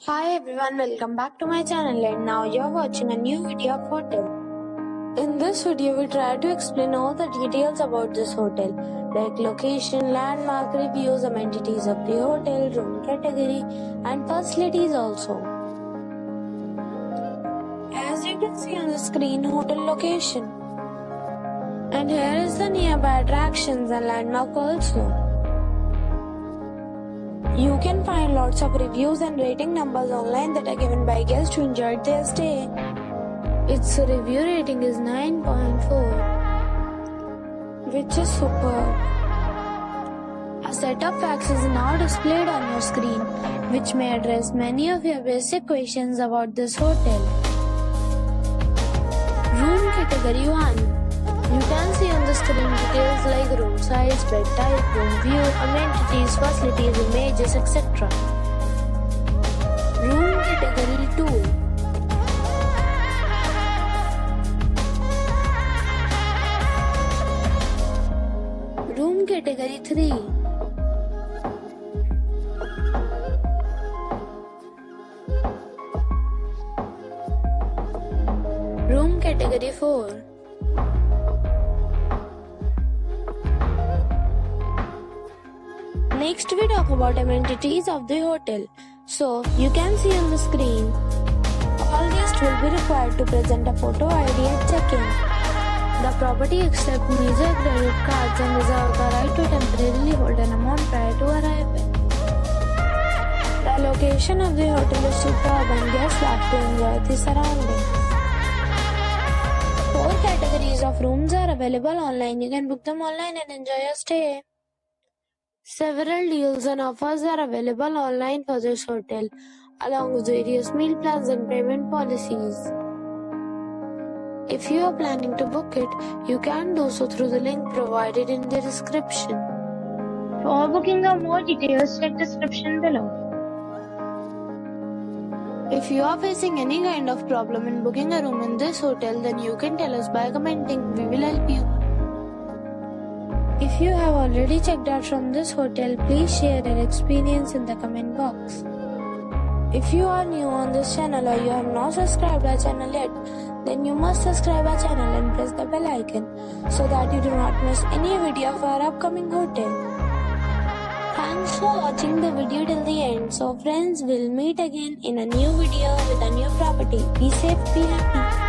Hi everyone, welcome back to my channel, and now you're watching a new video of hotel. In this video, we try to explain all the details about this hotel, like location, landmark, reviews, amenities of the hotel, room category, and facilities also. As you can see on the screen, hotel location. And here is the nearby attractions and landmark also. You can find lots of reviews and rating numbers online that are given by guests who enjoyed their stay. Its review rating is 9.4, which is superb. A set of facts is now displayed on your screen, which may address many of your basic questions about this hotel. Room category 1. You can see on the screen details like room size, bed type, room view, amenities, facilities, images, etc. Room category 2. Room category 3. Room category 4. Next we talk about amenities of the hotel. So you can see on the screen, all guests will be required to present a photo ID at check-in. The property accepts major credit cards and reserves the right to temporarily hold an amount prior to arrival. The location of the hotel is superb and guests love to enjoy the surroundings. 4 categories of rooms are available online. You can book them online and enjoy your stay. Several deals and offers are available online for this hotel, along with various meal plans and payment policies. If you are planning to book it, you can do so through the link provided in the description. For booking or more details, check description below. If you are facing any kind of problem in booking a room in this hotel, then you can tell us by commenting. We will help you. If you have already checked out from this hotel, please share your experience in the comment box. If you are new on this channel or you have not subscribed our channel yet, then you must subscribe our channel and press the bell icon so that you do not miss any video of our upcoming hotel. Thanks for watching the video till the end. So friends, we'll meet again in a new video with a new property. Be safe, be happy.